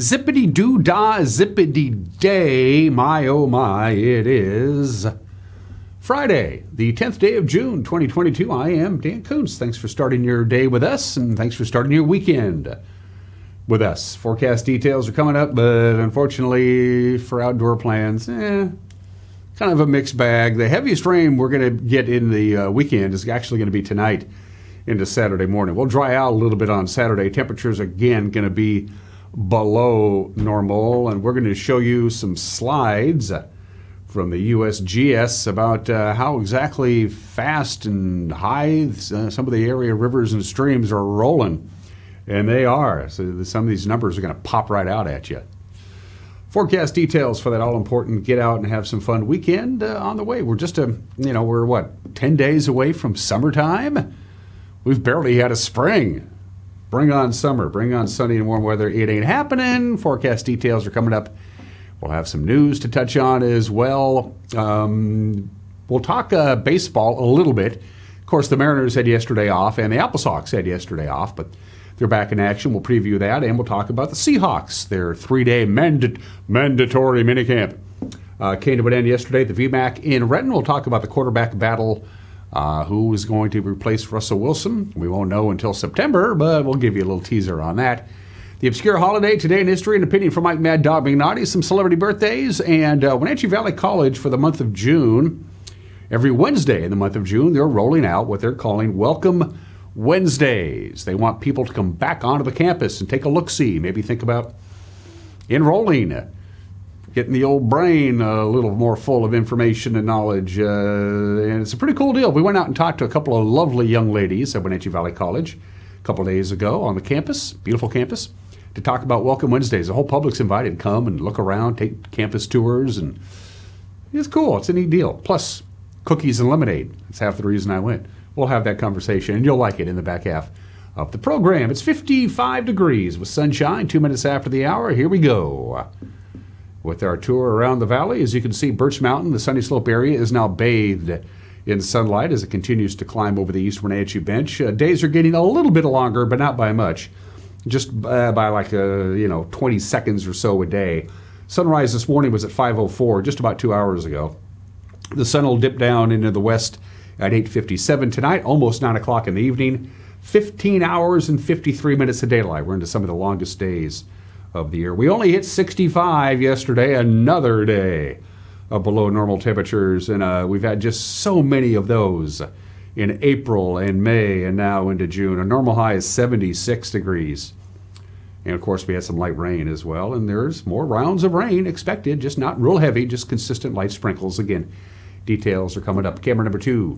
Zippity-doo-dah, zippity-day, my oh my, it is Friday, the 10th day of June, 2022. I am Dan Kuntz. Thanks for starting your day with us, and thanks for starting your weekend with us. Forecast details are coming up, but unfortunately for outdoor plans, kind of a mixed bag. The heaviest rain we're going to get in the weekend is actually going to be tonight into Saturday morning. We'll dry out a little bit on Saturday. Temperatures, again, going to be below normal, and we're going to show you some slides from the USGS about how exactly fast and high some of the area rivers and streams are rolling, and they are. So some of these numbers are going to pop right out at you. Forecast details for that all-important get out and have some fun weekend on the way. We're just we're what, 10 days away from summertime? We've barely had a spring. Bring on summer. Bring on sunny and warm weather. It ain't happening. Forecast details are coming up. We'll have some news to touch on as well. We'll talk baseball a little bit. Of course, the Mariners had yesterday off, and the Apple Sox had yesterday off, but they're back in action. We'll preview that, and we'll talk about the Seahawks, their three-day mandatory minicamp. Came to an end yesterday at the VMAC in Renton. We'll talk about the quarterback battle. Who is going to replace Russell Wilson? We won't know until September, but we'll give you a little teaser on that. The obscure holiday today in history and opinion from Mike Mad Dog McNaughty, some celebrity birthdays, and Wenatchee Valley College for the month of June. Every Wednesday in the month of June, they're rolling out what they're calling Welcome Wednesdays. They want people to come back onto the campus and take a look-see, maybe think about enrolling, getting the old brain a little more full of information and knowledge. And it's a pretty cool deal. We went out and talked to a couple of lovely young ladies at Wenatchee Valley College a couple of days ago on the campus, beautiful campus, to talk about Welcome Wednesdays. The whole public's invited to come and look around, take campus tours, and it's cool. It's a neat deal. Plus, cookies and lemonade. That's half the reason I went. We'll have that conversation, and you'll like it in the back half of the program. It's 55 degrees with sunshine, 2 minutes after the hour. Here we go. With our tour around the valley, as you can see, Birch Mountain, the Sunny Slope area, is now bathed in sunlight as it continues to climb over the East Wenatchee Bench. Days are getting a little bit longer, but not by much. Just by like 20 seconds or so a day. Sunrise this morning was at 5:04, just about 2 hours ago. The sun will dip down into the west at 8:57 tonight, almost 9 o'clock in the evening. 15 hours and 53 minutes of daylight. We're into some of the longest days of the year. We only hit 65 yesterday, another day of below normal temperatures, and we've had just so many of those in April and May and now into June. A normal high is 76 degrees. And of course, we had some light rain as well, and there's more rounds of rain expected, just not real heavy, just consistent light sprinkles. Again, details are coming up. Camera number 2.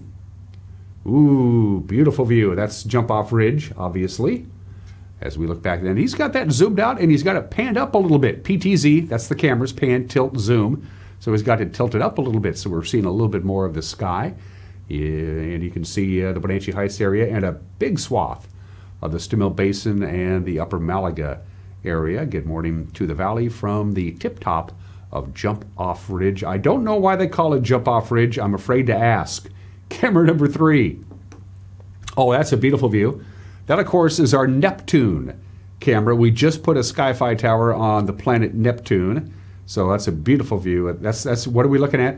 Ooh, beautiful view. That's Jump Off Ridge, obviously. As we look back then, he's got that zoomed out and he's got it panned up a little bit. PTZ, that's the camera's pan, tilt, zoom. So he's got it tilted up a little bit, so we're seeing a little bit more of the sky. And you can see the Wenatchee Heights area and a big swath of the Stimmill Basin and the Upper Malaga area. Good morning to the valley from the tip top of Jump Off Ridge. I don't know why they call it Jump Off Ridge. I'm afraid to ask. Camera number 3. Oh, that's a beautiful view. That, of course, is our Neptune camera. We just put a Sky-Fi tower on the planet Neptune, so that's a beautiful view. That's what are we looking at?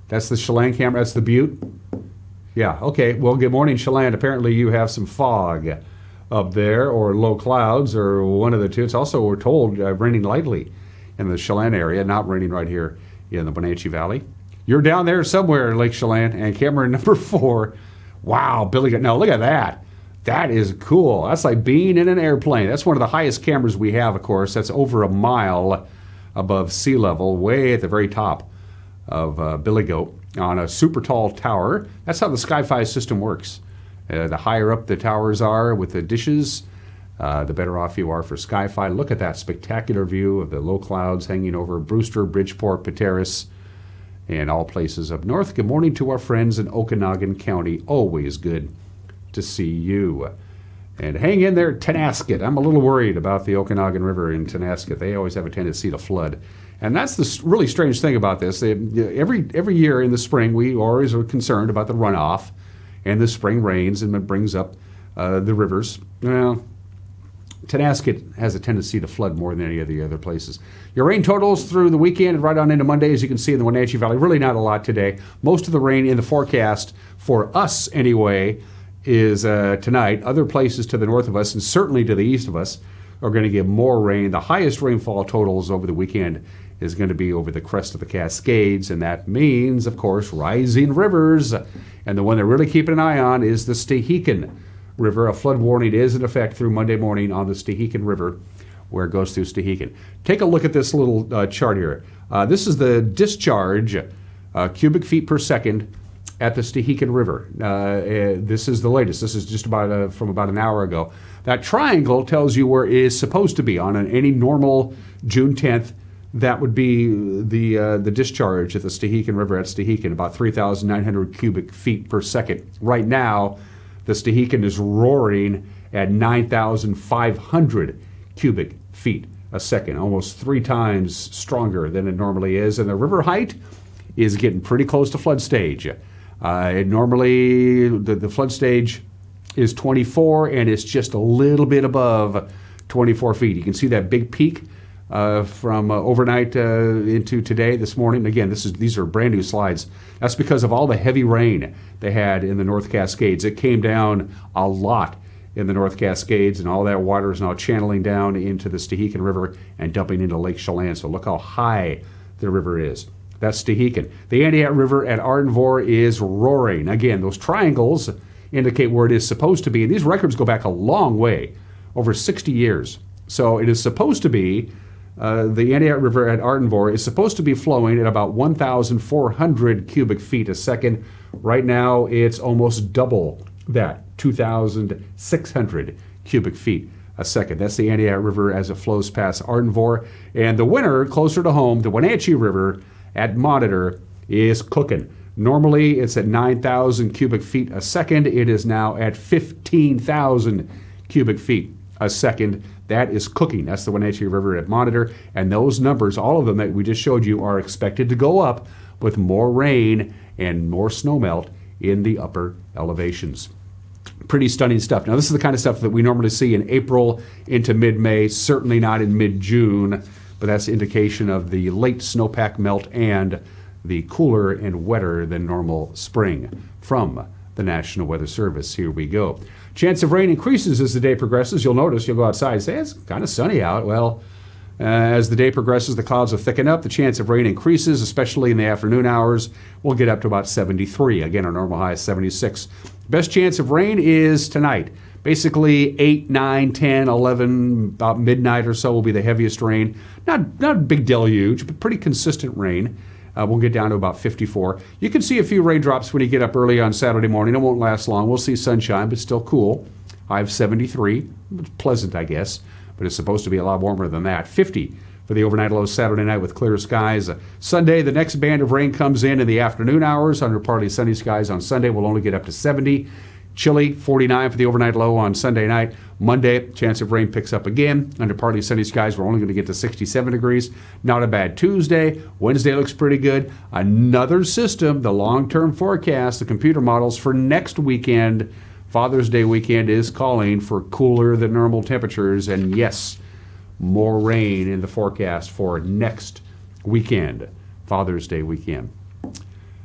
That's the Chelan camera. That's the Butte. Yeah. Okay. Well, good morning, Chelan. Apparently, you have some fog up there, or low clouds, or one of the two. It's also, we're told, raining lightly in the Chelan area, not raining right here in the Wenatchee Valley. You're down there somewhere, Lake Chelan. And camera number 4. Wow, Billy. Now look at that. That is cool. That's like being in an airplane. That's one of the highest cameras we have, of course. That's over a mile above sea level, way at the very top of Billy Goat on a super tall tower. That's how the Sky-Fi system works. The higher up the towers are with the dishes, the better off you are for Sky-Fi. Look at that spectacular view of the low clouds hanging over Brewster, Bridgeport, Pateros, and all places up north. Good morning to our friends in Okanagan County. Always good to see you. And hang in there, Tenasket. I'm a little worried about the Okanagan River in Tenasket. They always have a tendency to flood. And that's the really strange thing about this. Every year in the spring, we always are concerned about the runoff and the spring rains, and it brings up the rivers. Well, Tenasket has a tendency to flood more than any of the other places. Your rain totals through the weekend and right on into Monday, as you can see in the Wenatchee Valley, really not a lot today. Most of the rain in the forecast, for us anyway, is tonight. Other places to the north of us and certainly to the east of us are going to get more rain. The highest rainfall totals over the weekend is going to be over the crest of the Cascades, and that means, of course, rising rivers. And the one they're really keeping an eye on is the Stehekin River. A flood warning is in effect through Monday morning on the Stehekin River, where it goes through Stehekin. Take a look at this little chart here. This is the discharge, cubic feet per second, at the Stehekin River. This is the latest. This is just about from about an hour ago. That triangle tells you where it is supposed to be on any normal June 10th. That would be the discharge at the Stehekin River at Stehekin, about 3,900 cubic feet per second. Right now, the Stehekin is roaring at 9,500 cubic feet a second, almost 3 times stronger than it normally is. And the river height is getting pretty close to flood stage. Normally, the flood stage is 24, and it's just a little bit above 24 feet. You can see that big peak from overnight into today, this morning. Again, these are brand new slides. That's because of all the heavy rain they had in the North Cascades. It came down a lot in the North Cascades, and all that water is now channeling down into the Stehekin River and dumping into Lake Chelan. So look how high the river is. That's Stehekin. The Anahat River at Ardenvor is roaring. Again, those triangles indicate where it is supposed to be. And these records go back a long way, over 60 years. So it is supposed to be, the Anahat River at Ardenvor is supposed to be flowing at about 1,400 cubic feet a second. Right now, it's almost double that, 2,600 cubic feet a second. That's the Anahat River as it flows past Ardenvor. And the winner, closer to home, the Wenatchee River at Monitor, is cooking. Normally, it's at 9,000 cubic feet a second. It is now at 15,000 cubic feet a second. That is cooking. That's the Wenatchee River at Monitor. And those numbers, all of them that we just showed you, are expected to go up with more rain and more snowmelt in the upper elevations. Pretty stunning stuff. Now, this is the kind of stuff that we normally see in April into mid-May, certainly not in mid-June, but that's indication of the late snowpack melt and the cooler and wetter than normal spring from the National Weather Service. Here we go. Chance of rain increases as the day progresses. You'll notice, you'll go outside and say, it's kind of sunny out. Well, as the day progresses, the clouds will thicken up. The chance of rain increases, especially in the afternoon hours. We'll get up to about 73. Again, our normal high is 76. Best chance of rain is tonight. Basically 8, 9, 10, 11, about midnight or so will be the heaviest rain. Not a big deluge, but pretty consistent rain. We'll get down to about 54. You can see a few raindrops when you get up early on Saturday morning. It won't last long. We'll see sunshine, but still cool. High of 73. It's pleasant, I guess, but it's supposed to be a lot warmer than that. 50 for the overnight low Saturday night with clear skies. Sunday, the next band of rain comes in the afternoon hours. Under partly sunny skies on Sunday, we'll only get up to 70. Chilly, 49 for the overnight low on Sunday night. Monday, chance of rain picks up again. Under partly sunny skies, we're only going to get to 67 degrees. Not a bad Tuesday. Wednesday looks pretty good. Another system, the long-term forecast, the computer models for next weekend, Father's Day weekend, is calling for cooler than normal temperatures. And yes, more rain in the forecast for next weekend, Father's Day weekend.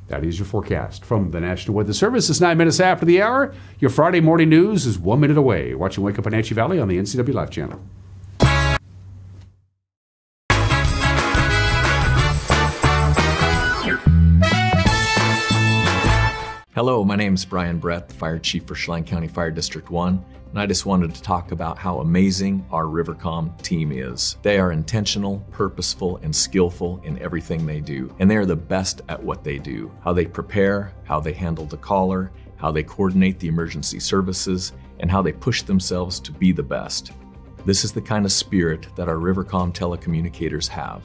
That is your forecast from the National Weather Service. It's 9 minutes after the hour. Your Friday morning news is 1 minute away. Watching Wake Up Wenatchee Valley on the NCW Life channel. Hello, my name is Brian Brett, the Fire Chief for Chelan County Fire District 1, and I just wanted to talk about how amazing our Rivercom team is. They are intentional, purposeful, and skillful in everything they do, and they are the best at what they do. How they prepare, how they handle the caller, how they coordinate the emergency services, and how they push themselves to be the best. This is the kind of spirit that our Rivercom telecommunicators have.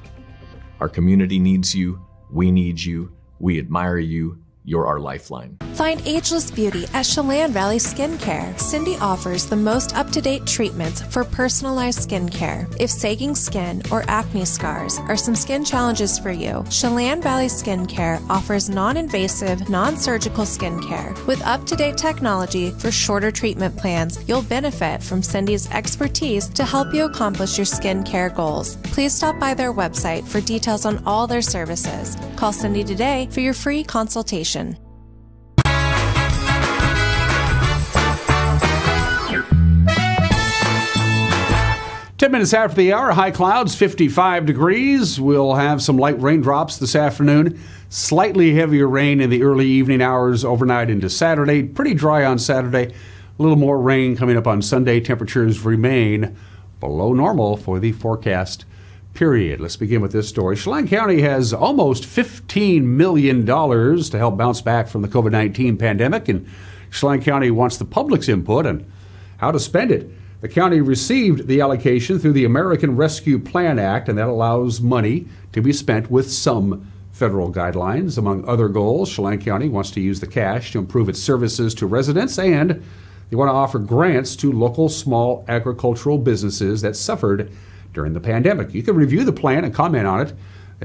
Our community needs you, we need you, we admire you, you're our lifeline. Find ageless beauty at Chelan Valley Skincare. Cindy offers the most up-to-date treatments for personalized skincare. If sagging skin or acne scars are some skin challenges for you, Chelan Valley Skincare offers non-invasive, non-surgical skincare. With up-to-date technology for shorter treatment plans, you'll benefit from Cindy's expertise to help you accomplish your skincare goals. Please stop by their website for details on all their services. Call Cindy today for your free consultation. 10 minutes after the hour, high clouds, 55 degrees. We'll have some light raindrops this afternoon. Slightly heavier rain in the early evening hours overnight into Saturday. Pretty dry on Saturday. A little more rain coming up on Sunday. Temperatures remain below normal for the forecast period. Let's begin with this story. Chelan County has almost $15 million to help bounce back from the COVID-19 pandemic, and Chelan County wants the public's input on how to spend it. The county received the allocation through the American Rescue Plan Act, and that allows money to be spent with some federal guidelines. Among other goals, Chelan County wants to use the cash to improve its services to residents, and they want to offer grants to local small agricultural businesses that suffered during the pandemic. You can review the plan and comment on it.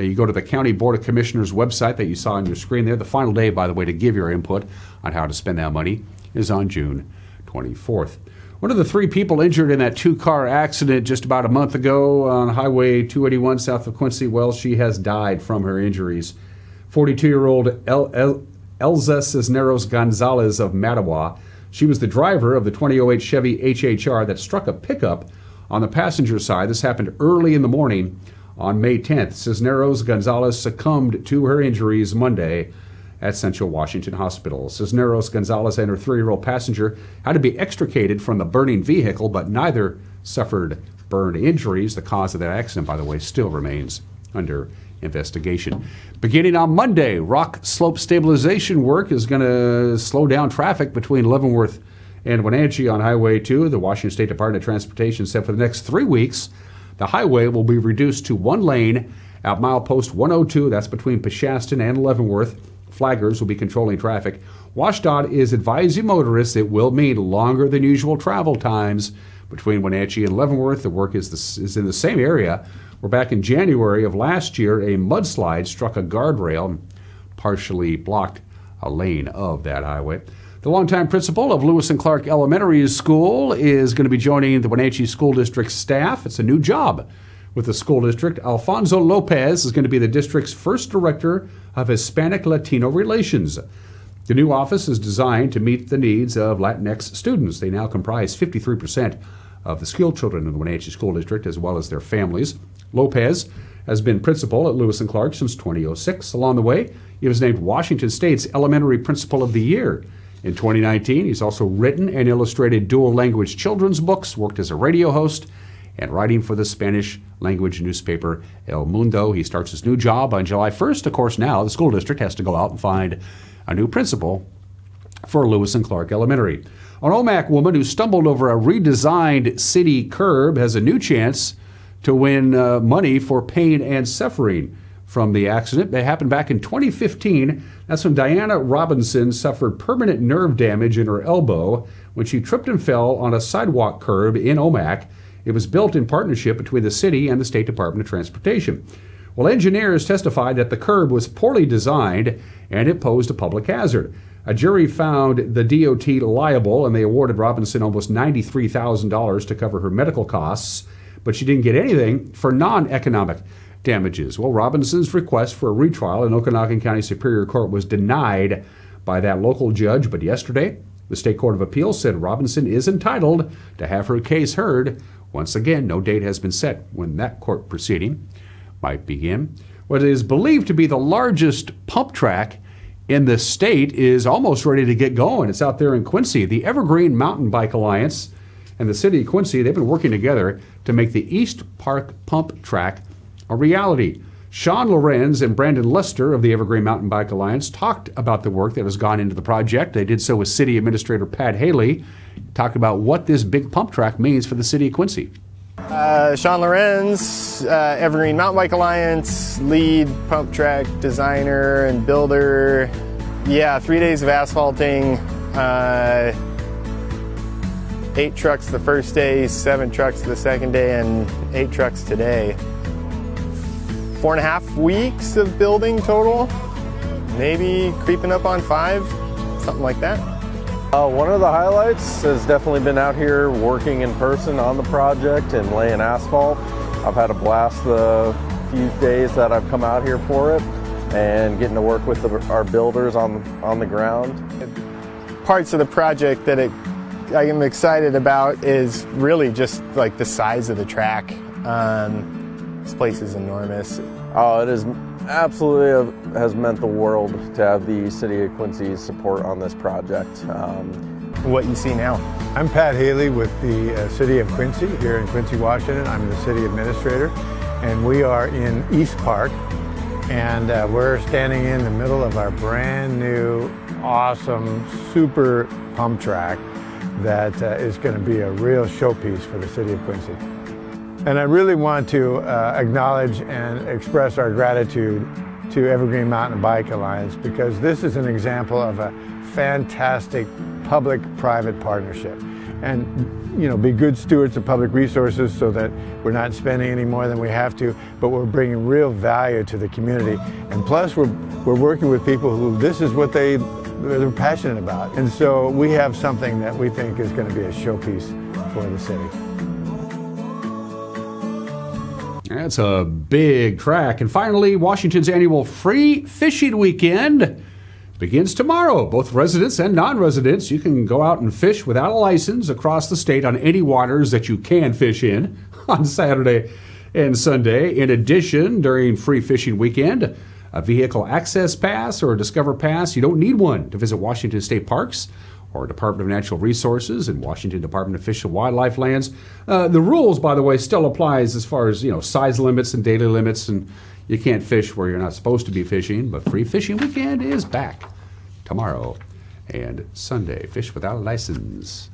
You go to the County Board of Commissioners website that you saw on your screen there. The final day, by the way, to give your input on how to spend that money is on June 24th. One of the 3 people injured in that 2-car accident just about a month ago on Highway 281 south of Quincy, well, she has died from her injuries. 42-year-old Elza Cisneros Gonzalez of Mattawa. She was the driver of the 2008 Chevy HHR that struck a pickup on the passenger side. This happened early in the morning on May 10th. Cisneros Gonzalez succumbed to her injuries Monday at Central Washington Hospital. Cisneros Gonzalez and her 3-year-old passenger had to be extricated from the burning vehicle, but neither suffered burn injuries. The cause of that accident, by the way, still remains under investigation. Beginning on Monday, rock slope stabilization work is going to slow down traffic between Leavenworth and Wenatchee on Highway 2. The Washington State Department of Transportation said for the next 3 weeks, the highway will be reduced to 1 lane at milepost 102. That's between Peshaston and Leavenworth. Flaggers will be controlling traffic. WashDOT is advising motorists it will mean longer than usual travel times between Wenatchee and Leavenworth. The work is in the same area where back in January of last year, a mudslide struck a guardrail and partially blocked a lane of that highway. The longtime principal of Lewis and Clark Elementary School is going to be joining the Wenatchee School District staff. It's a new job with the school district. Alfonso Lopez is going to be the district's first director of Hispanic Latino relations. The new office is designed to meet the needs of Latinx students. They now comprise 53% of the school children in the Wenatchee School District, as well as their families. Lopez has been principal at Lewis and Clark since 2006. Along the way, he was named Washington State's Elementary Principal of the Year. In 2019, he's also written and illustrated dual-language children's books, worked as a radio host, and writing for the Spanish-language newspaper El Mundo. He starts his new job on July 1st. Of course, now the school district has to go out and find a new principal for Lewis and Clark Elementary. An Omak woman who stumbled over a redesigned city curb has a new chance to win money for pain and suffering from the accident. That happened back in 2015. That's when Diana Robinson suffered permanent nerve damage in her elbow when she tripped and fell on a sidewalk curb in Omak. It was built in partnership between the city and the State Department of Transportation. Well, engineers testified that the curb was poorly designed and it posed a public hazard. A jury found the DOT liable, and they awarded Robinson almost $93,000 to cover her medical costs, but she didn't get anything for non-economic damages. Well, Robinson's request for a retrial in Okanagan County Superior Court was denied by that local judge, but yesterday, the State Court of Appeals said Robinson is entitled to have her case heard. Once again, no date has been set when that court proceeding might begin. What is believed to be the largest pump track in the state is almost ready to get going. It's out there in Quincy. The Evergreen Mountain Bike Alliance and the city of Quincy, they've been working together to make the East Park Pump Track a reality. Sean Lorenz and Brandon Lester of the Evergreen Mountain Bike Alliance talked about the work that has gone into the project. They did so with City Administrator Pat Haley, talked about what this big pump track means for the city of Quincy. Sean Lorenz, Evergreen Mountain Bike Alliance, lead pump track designer and builder. Yeah, 3 days of asphalting, 8 trucks the first day, 7 trucks the second day, and 8 trucks today. 4.5 weeks of building total, maybe creeping up on 5, something like that. One of the highlights has definitely been out here working in person on the project and laying asphalt. I've had a blast the few days that I've come out here for it and getting to work with our builders on the ground. Parts of the project that I am excited about is really just like the size of the track. This place is enormous. Oh, it is absolutely has meant the world to have the City of Quincy's support on this project. What you see now. I'm Pat Haley with the City of Quincy here in Quincy, Washington. I'm the City Administrator, and we are in East Park, and we're standing in the middle of our brand new, awesome, super pump track that is going to be a real showpiece for the City of Quincy. And I really want to acknowledge and express our gratitude to Evergreen Mountain Bike Alliance, because this is an example of a fantastic public-private partnership. And, you know, be good stewards of public resources so that we're not spending any more than we have to, but we're bringing real value to the community. And plus, we're working with people who this is what they're passionate about. And so we have something that we think is going to be a showpiece for the city. That's a big track. And finally, Washington's annual Free Fishing Weekend begins tomorrow. Both residents and non-residents, you can go out and fish without a license across the state on any waters that you can fish in on Saturday and Sunday. In addition, during Free Fishing Weekend, a vehicle access pass or a Discover Pass, you don't need one to visit Washington State Parks or Department of Natural Resources and Washington Department of Fish and Wildlife lands. The rules, by the way, still applies as far as, you know, size limits and daily limits, and you can't fish where you're not supposed to be fishing. But Free Fishing Weekend is back tomorrow and Sunday. Fish without a license.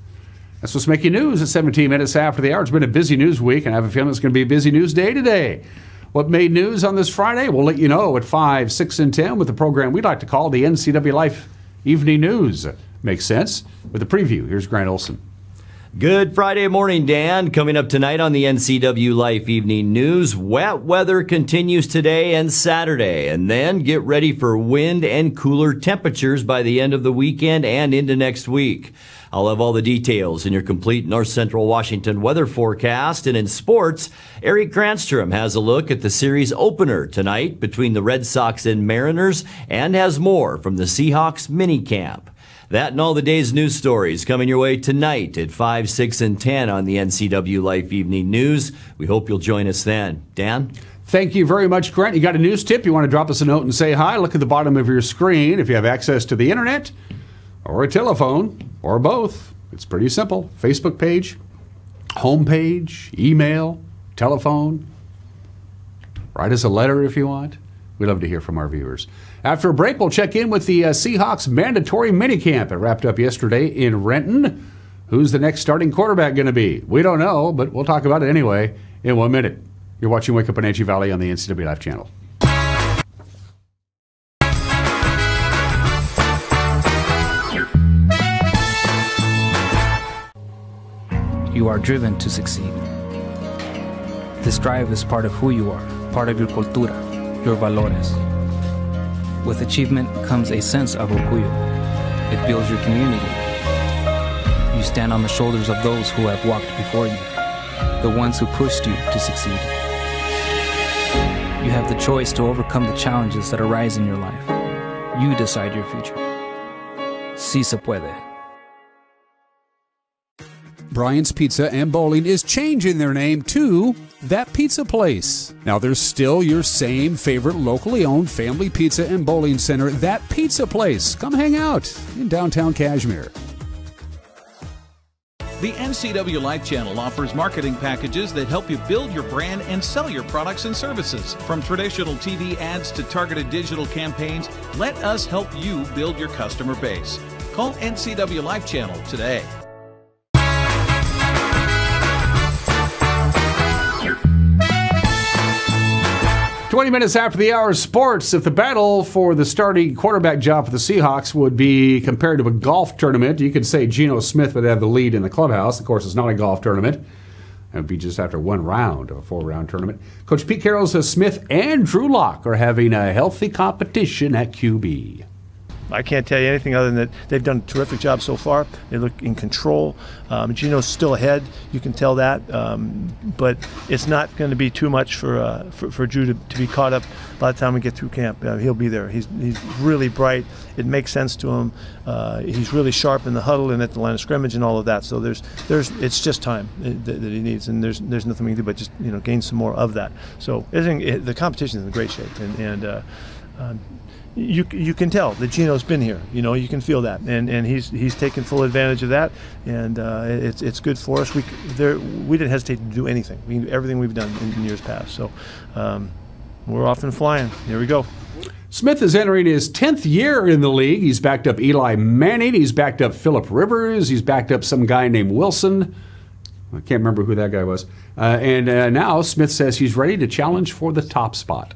That's what's making news at 17 minutes after the hour. It's been a busy news week, and I have a feeling it's going to be a busy news day today. What made news on this Friday? We'll let you know at 5, 6, and 10 with the program we'd like to call the NCW Life Evening News. Makes sense. With a preview, here's Grant Olson. Good Friday morning, Dan. Coming up tonight on the NCW Life Evening News, wet weather continues today and Saturday, and then get ready for wind and cooler temperatures by the end of the weekend and into next week. I'll have all the details in your complete North Central Washington weather forecast. And in sports, Eric Cranstrom has a look at the series opener tonight between the Red Sox and Mariners, and has more from the Seahawks minicamp. That and all the day's news stories coming your way tonight at 5, 6, and 10 on the NCW Life Evening News. We hope you'll join us then. Dan? Thank you very much, Grant. You got a news tip? You want to drop us a note and say hi? Look at the bottom of your screen if you have access to the internet or a telephone or both. It's pretty simple. Facebook page, homepage, email, telephone. Write us a letter if you want. We love to hear from our viewers. After a break, we'll check in with the Seahawks mandatory minicamp. It wrapped up yesterday in Renton. Who's the next starting quarterback going to be? We don't know, but we'll talk about it anyway in 1 minute. You're watching Wake Up Wenatchee Valley on the NCW Life channel. You are driven to succeed. This drive is part of who you are, part of your cultura, your valores. With achievement comes a sense of orgullo. It builds your community. You stand on the shoulders of those who have walked before you, the ones who pushed you to succeed. You have the choice to overcome the challenges that arise in your life. You decide your future. Si se puede. Brian's Pizza and Bowling is changing their name to That Pizza Place. Now, there's still your same favorite locally owned family pizza and bowling center, That Pizza Place. Come hang out in downtown Cashmere. The NCW Life Channel offers marketing packages that help you build your brand and sell your products and services. From traditional TV ads to targeted digital campaigns, let us help you build your customer base. Call NCW Life Channel today. 20 minutes after the hour of sports, if the battle for the starting quarterback job for the Seahawks would be compared to a golf tournament, you could say Geno Smith would have the lead in the clubhouse. Of course, it's not a golf tournament. It would be just after one round of a 4-round tournament. Coach Pete Carroll says Smith and Drew Lock are having a healthy competition at QB. I can't tell you anything other than that they've done a terrific job so far. They look in control. Geno's still ahead. You can tell that. But it's not going to be too much for Drew to be caught up by the time we get through camp. He'll be there. He's really bright. It makes sense to him. He's really sharp in the huddle and at the line of scrimmage and all of that. So it's just time that he needs, and there's nothing we can do but just gain some more of that. So the competition is in great shape, and you can tell that Geno's been here. You can feel that, and he's taken full advantage of that, and it's good for us. We didn't hesitate to do anything. We can do everything we've done in years past. So we're off and flying. Here we go. Smith is entering his 10th year in the league. He's backed up Eli Manning. He's backed up Phillip Rivers. He's backed up some guy named Wilson. I can't remember who that guy was. And now Smith says he's ready to challenge for the top spot.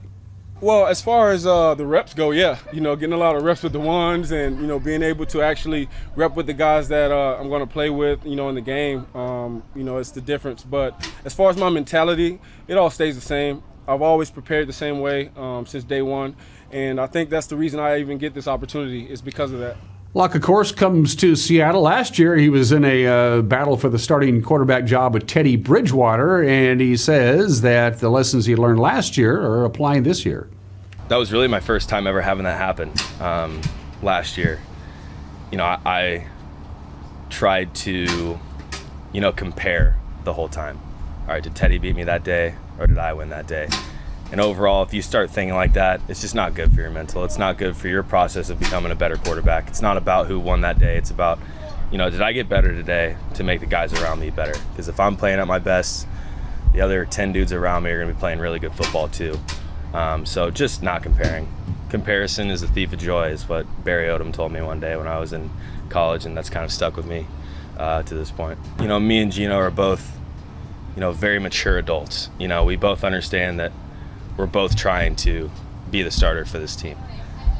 Well, as far as the reps go, yeah, getting a lot of reps with the ones, and being able to actually rep with the guys that I'm going to play with, in the game, it's the difference. But as far as my mentality, it all stays the same. I've always prepared the same way since day one, and I think that's the reason I even get this opportunity is because of that. Locke, of course, comes to Seattle. Last year, he was in a battle for the starting quarterback job with Teddy Bridgewater, and he says that the lessons he learned last year are applying this year. That was really my first time ever having that happen last year. I tried to, compare the whole time. All right, did Teddy beat me that day, or did I win that day? And overall, if you start thinking like that, it's just not good for your mental. It's not good for your process of becoming a better quarterback. It's not about who won that day. It's about, did I get better today to make the guys around me better? Because if I'm playing at my best, the other 10 dudes around me are going to be playing really good football too. So just not comparing. Comparison is a thief of joy is what Barry Odom told me one day when I was in college, and that's kind of stuck with me to this point. Me and Geno are both, very mature adults. We both understand that we're both trying to be the starter for this team.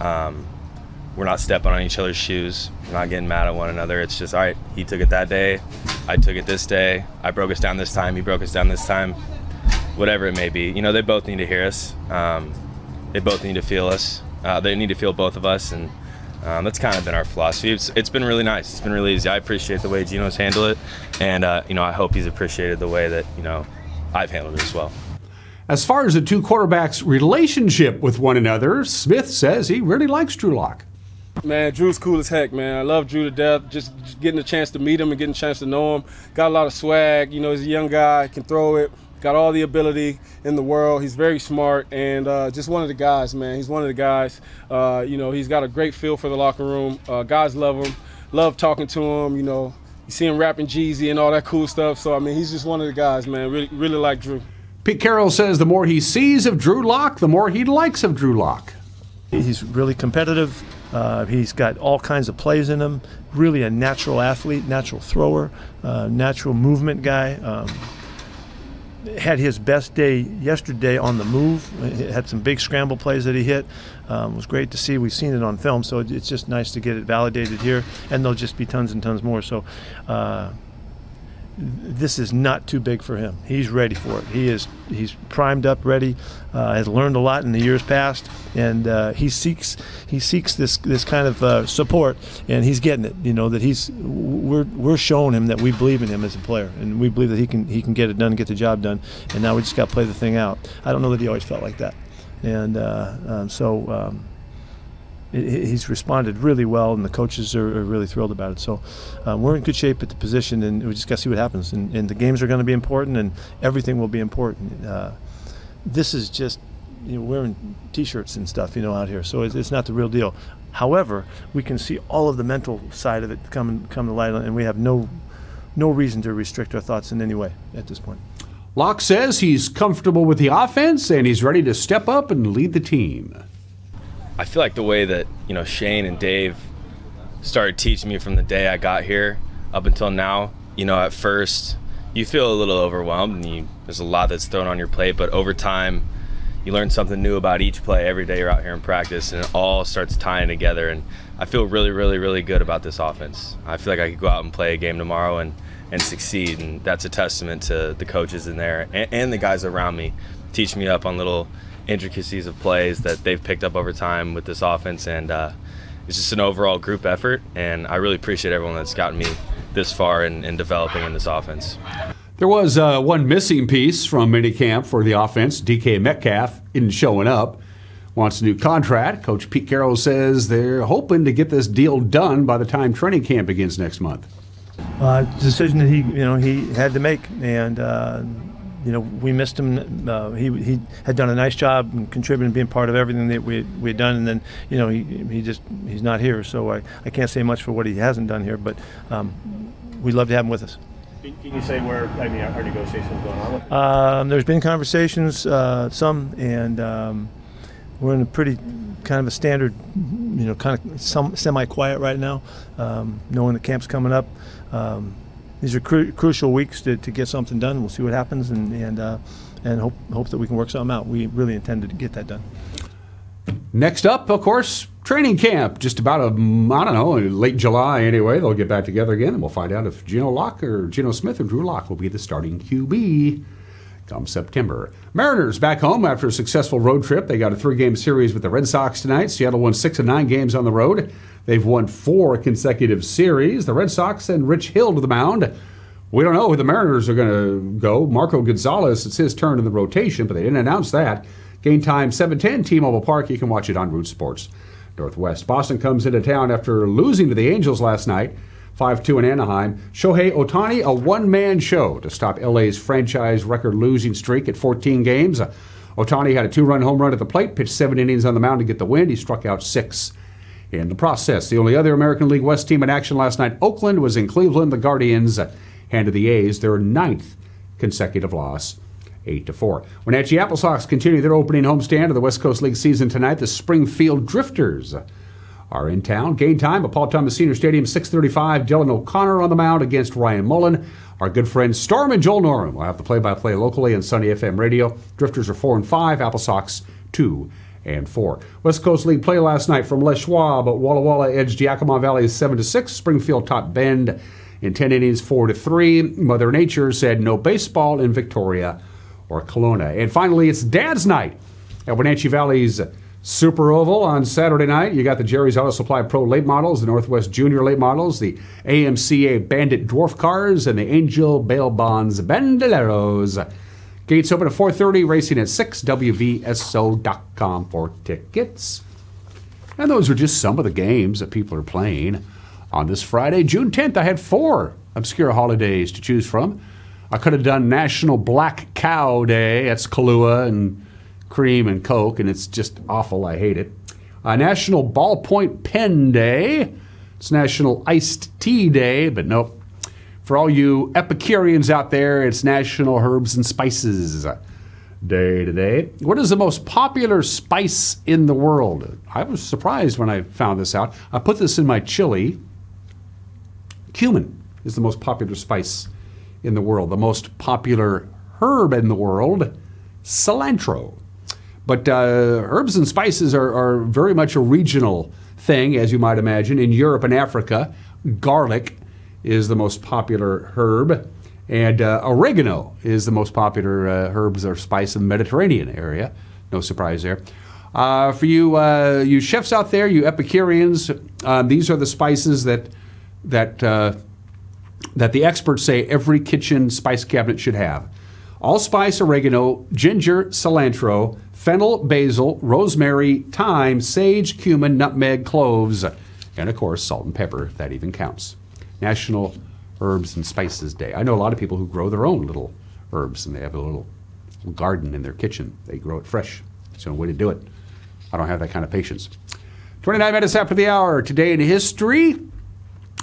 We're not stepping on each other's shoes. We're not getting mad at one another. It's just, all right, he took it that day. I took it this day. I broke us down this time. He broke us down this time. Whatever it may be. They both need to hear us. They both need to feel us. They need to feel both of us, and that's kind of been our philosophy. It's been really nice. It's been really easy. I appreciate the way Geno's handled it, and I hope he's appreciated the way that I've handled it as well. As far as the two quarterbacks' relationship with one another, Smith says he really likes Drew Lock. Man, Drew's cool as heck, man. I love Drew to death. Just getting a chance to meet him and getting a chance to know him. Got a lot of swag. He's a young guy, can throw it. Got all the ability in the world. He's very smart, and just one of the guys, man. He's one of the guys. He's got a great feel for the locker room. Guys love him, love talking to him. You see him rapping Jeezy and all that cool stuff. So, he's just one of the guys, man. Really, really like Drew. Pete Carroll says the more he sees of Drew Lock, the more he likes of Drew Lock. He's really competitive. He's got all kinds of plays in him. Really a natural athlete, natural thrower, natural movement guy. Had his best day yesterday on the move. Had some big scramble plays that he hit. It was great to see. We've seen it on film, so it's just nice to get it validated here, and there'll just be tons and tons more. So this is not too big for him. He's ready for it. He's primed up, ready. Has learned a lot in the years past, and he seeks this kind of support, and he's getting it. That we're showing him that we believe in him as a player, and we believe that he can get it done, get the job done. And now we just got to play the thing out. I don't know that he always felt like that, and he's responded really well, and the coaches are really thrilled about it. So we're in good shape at the position, and we just got to see what happens. And the games are going to be important, and everything will be important. This is just wearing T-shirts and stuff, out here. So it's not the real deal. However, we can see all of the mental side of it come to light, and we have no reason to restrict our thoughts in any way at this point. Locke says he's comfortable with the offense, and he's ready to step up and lead the team. I feel like the way that Shane and Dave started teaching me from the day I got here up until now, at first you feel a little overwhelmed, and there's a lot that's thrown on your plate, but over time you learn something new about each play every day you're out here in practice, and it all starts tying together. And I feel really, really, really good about this offense. I feel like I could go out and play a game tomorrow and succeed, and that's a testament to the coaches in there and the guys around me, teach me up on little intricacies of plays that they've picked up over time with this offense. And it's just an overall group effort, and I really appreciate everyone that's gotten me this far in developing in this offense. There was one missing piece from minicamp for the offense. DK Metcalf isn't showing up. Wants a new contract. Coach Pete Carroll says they're hoping to get this deal done by the time training camp begins next month. Decision that he had to make, and we missed him. He had done a nice job and contributing, being part of everything that we had done, and then he's not here, so I can't say much for what he hasn't done here, but we'd love to have him with us. Can you say where our negotiations going on with? There's been conversations, some, and we're in a pretty kind of a standard, kind of semi-quiet right now, knowing the camp's coming up. These are crucial weeks to get something done. We'll see what happens, and hope that we can work something out. We really intend to get that done. Next up, of course, training camp. Just about late July anyway. They'll get back together again, and we'll find out if Geno Smith or Drew Lock will be the starting QB come September. Mariners back home after a successful road trip. They got a 3-game series with the Red Sox tonight. Seattle won 6 of 9 games on the road. They've won 4 consecutive series. The Red Sox send Rich Hill to the mound. We don't know who the Mariners are going to go. Marco Gonzalez, it's his turn in the rotation, but they didn't announce that. Game time 7:10, T-Mobile Park. You can watch it on Root Sports Northwest. Boston comes into town after losing to the Angels last night, 5-2 in Anaheim. Shohei Ohtani, a one-man show to stop LA's franchise record losing streak at 14 games. Ohtani had a 2-run home run at the plate, pitched 7 innings on the mound to get the win. He struck out 6 in the process. The only other American League West team in action last night, Oakland, was in Cleveland. The Guardians handed the A's their 9th consecutive loss, 8-4. Wenatchee Apple Sox continue their opening homestand of the West Coast League season tonight. The Springfield Drifters are in town. Game time at Paul Thomas Senior Stadium, 6:35. Dylan O'Connor on the mound against Ryan Mullen. Our good friends Storm and Joel Norum will have the play-by-play locally on Sunny FM Radio. Drifters are 4-5. Apple Sox 2-4. West Coast League play last night from Les Schwab. Walla Walla edged Yakima Valley 7-6. Springfield topped Bend in 10 innings, 4-3. Mother Nature said no baseball in Victoria or Kelowna. And finally, it's Dad's Night at Wenatchee Valley's Super Oval on Saturday night. You got the Jerry's Auto Supply Pro late models, the Northwest Junior late models, the AMCA Bandit Dwarf cars, and the Angel Bail Bonds Bandoleros. Gates open at 4:30, racing at 6, WVSO.com for tickets. And those are just some of the games that people are playing on this Friday, June 10th. I had 4 obscure holidays to choose from. I could have done National Black Cow Day. That's Kahlua and cream and Coke, and it's just awful. I hate it. National Ballpoint Pen Day. It's National Iced Tea Day, but nope. For all you Epicureans out there, it's National Herbs and Spices Day today. What is the most popular spice in the world? I was surprised when I found this out. I put this in my chili. Cumin is the most popular spice in the world. The most popular herb in the world, cilantro. But herbs and spices are very much a regional thing, as you might imagine. In Europe and Africa, garlic is the most popular herb, and oregano is the most popular herbs or spice in the Mediterranean area. No surprise there. For you chefs out there, you Epicureans, these are the spices that the experts say every kitchen spice cabinet should have. Allspice, oregano, ginger, cilantro, fennel, basil, rosemary, thyme, sage, cumin, nutmeg, cloves, and of course salt and pepper. That even counts. National Herbs and Spices Day. I know a lot of people who grow their own little herbs, and they have a little garden in their kitchen. They grow it fresh. It's the only way to do it. I don't have that kind of patience. 29 minutes after the hour. Today in history,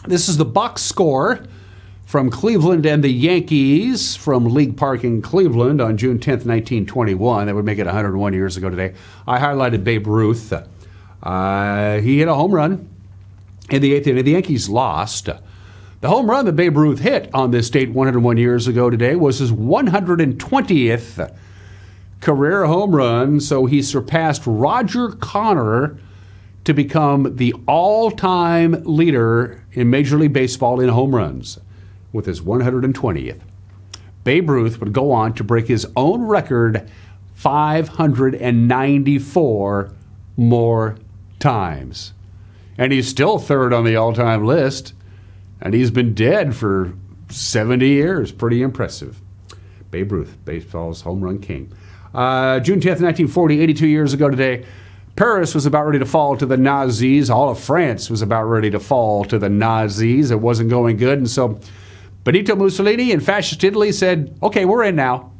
this is the box score from Cleveland and the Yankees from League Park in Cleveland on June 10th, 1921. That would make it 101 years ago today. I highlighted Babe Ruth. He hit a home run in the 8th inning. The Yankees lost. The home run that Babe Ruth hit on this date 101 years ago today was his 120th career home run, so he surpassed Roger Connor to become the all-time leader in Major League Baseball in home runs with his 120th. Babe Ruth would go on to break his own record 594 more times. And he's still third on the all-time list, and he's been dead for 70 years. Pretty impressive. Babe Ruth, baseball's home run king. June 10th, 1940, 82 years ago today, Paris was about ready to fall to the Nazis. All of France was about ready to fall to the Nazis. It wasn't going good, and so Benito Mussolini and fascist Italy said, okay, we're in now.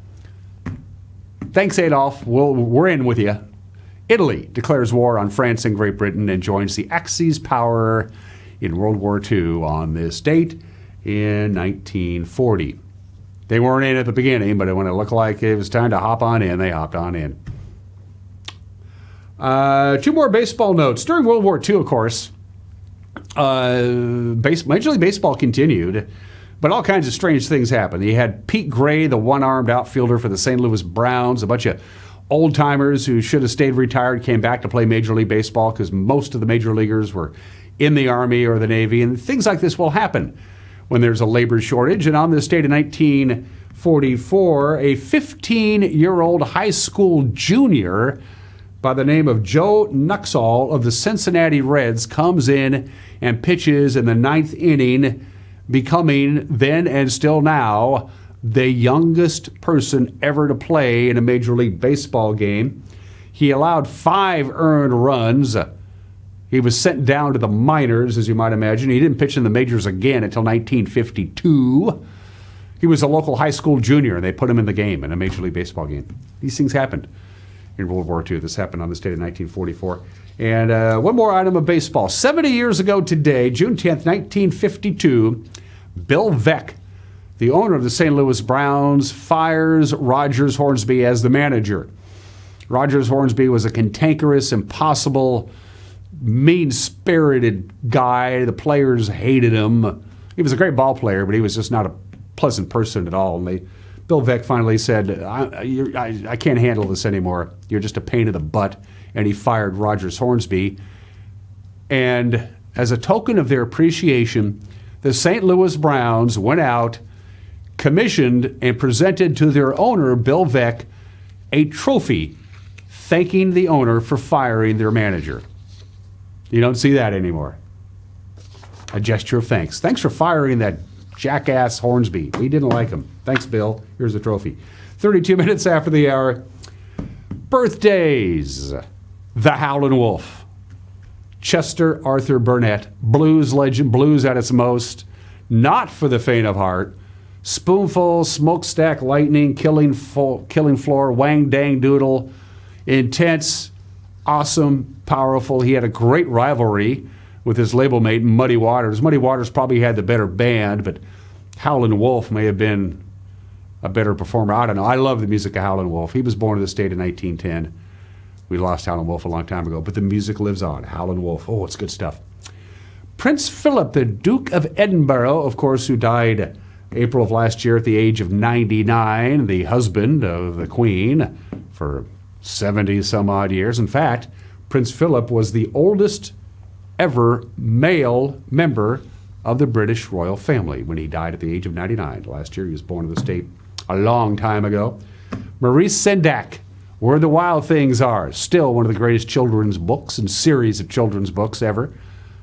Thanks, Adolf. We're in with you. Italy declares war on France and Great Britain and joins the Axis power in World War II on this date in 1940. They weren't in at the beginning, but when it looked like it was time to hop on in, they hopped on in. Two more baseball notes. During World War II, of course, Major League Baseball continued, but all kinds of strange things happened. You had Pete Gray, the one-armed outfielder for the St. Louis Browns. A bunch of old-timers who should have stayed retired came back to play Major League Baseball because most of the major leaguers were in the Army or the Navy, and things like this will happen when there's a labor shortage. And on this date in 1944, a 15-year-old high school junior by the name of Joe Nuxall of the Cincinnati Reds comes in and pitches in the 9th inning, becoming then and still now the youngest person ever to play in a Major League Baseball game. He allowed 5 earned runs. He was sent down to the minors, as you might imagine. He didn't pitch in the majors again until 1952. He was a local high school junior, and they put him in the game, in a Major League Baseball game. These things happened in World War II. This happened on this date in 1944. And one more item of baseball. 70 years ago today, June 10th, 1952, Bill Veeck, the owner of the St. Louis Browns, fires Rogers Hornsby as the manager. Rogers Hornsby was a cantankerous, impossible, mean-spirited guy. The players hated him. He was a great ball player, but he was just not a pleasant person at all. And Bill Veeck finally said, I can't handle this anymore. You're just a pain in the butt. And he fired Rogers Hornsby. And as a token of their appreciation, the St. Louis Browns went out, commissioned, and presented to their owner, Bill Veeck, a trophy thanking the owner for firing their manager. You don't see that anymore. A gesture of thanks. Thanks for firing that jackass Hornsby. We didn't like him. Thanks, Bill. Here's a trophy. 32 minutes after the hour. Birthdays. The Howlin' Wolf. Chester Arthur Burnett. Blues legend. Blues at its most. Not for the faint of heart. Spoonful, Smokestack Lightning, Killing Floor, Wang Dang Doodle. Intense, awesome, powerful. He had a great rivalry with his label mate, Muddy Waters. Muddy Waters probably had the better band, but Howlin' Wolf may have been a better performer. I don't know. I love the music of Howlin' Wolf. He was born in the state in 1910. We lost Howlin' Wolf a long time ago, but the music lives on. Howlin' Wolf. Oh, it's good stuff. Prince Philip, the Duke of Edinburgh, of course, who died April of last year at the age of 99, the husband of the Queen for 70-some-odd years. In fact, Prince Philip was the oldest ever male member of the British royal family when he died at the age of 99. Last year, he was born in the state a long time ago. Maurice Sendak, Where the Wild Things Are, still one of the greatest children's books and series of children's books ever.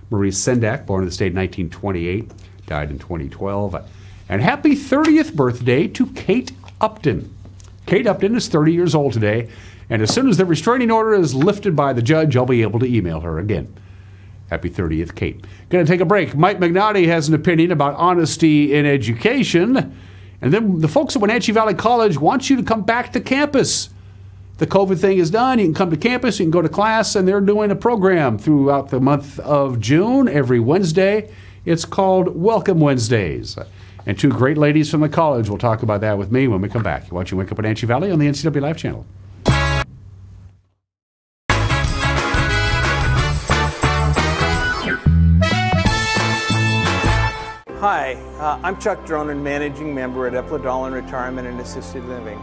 Maurice Sendak, born in the state in 1928, died in 2012. And happy 30th birthday to Kate Upton. Kate Upton is 30 years old today, and as soon as the restraining order is lifted by the judge, I'll be able to email her again. Happy 30th, Kate. Going to take a break. Mike McNaughty has an opinion about honesty in education. And then the folks at Wenatchee Valley College want you to come back to campus. The COVID thing is done. You can come to campus, you can go to class, and they're doing a program throughout the month of June every Wednesday. It's called Welcome Wednesdays. And two great ladies from the college will talk about that with me when we come back. You watch Wake Up Wenatchee Valley on the NCW Live channel. Hi, I'm Chuck Dronan, Managing Member at Epler Dolan Retirement and Assisted Living.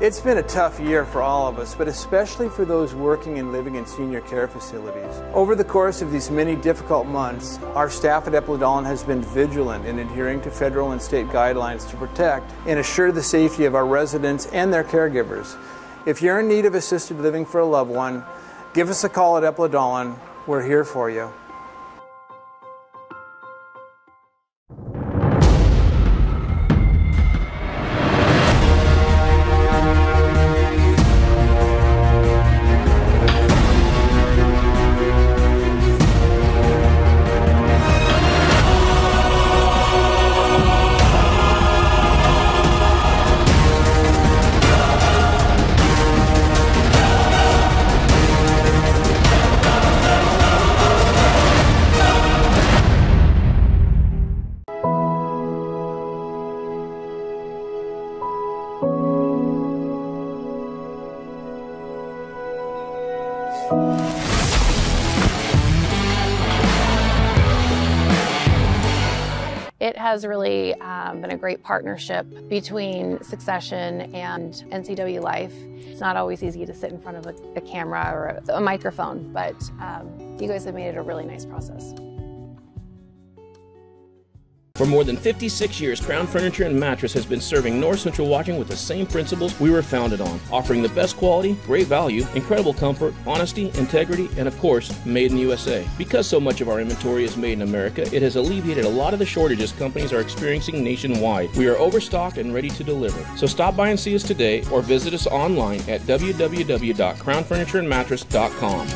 It's been a tough year for all of us, but especially for those working and living in senior care facilities. Over the course of these many difficult months, our staff at Eplodolin has been vigilant in adhering to federal and state guidelines to protect and assure the safety of our residents and their caregivers. If you're in need of assisted living for a loved one, give us a call at Eplodolin. We're here for you. It has really been a great partnership between Succession and NCW Life. It's not always easy to sit in front of a camera or a microphone, but you guys have made it a really nice process. For more than 56 years, Crown Furniture and Mattress has been serving North Central Washington with the same principles we were founded on, offering the best quality, great value, incredible comfort, honesty, integrity, and of course, made in the USA. Because so much of our inventory is made in America, it has alleviated a lot of the shortages companies are experiencing nationwide. We are overstocked and ready to deliver. So stop by and see us today or visit us online at www.crownfurnitureandmattress.com.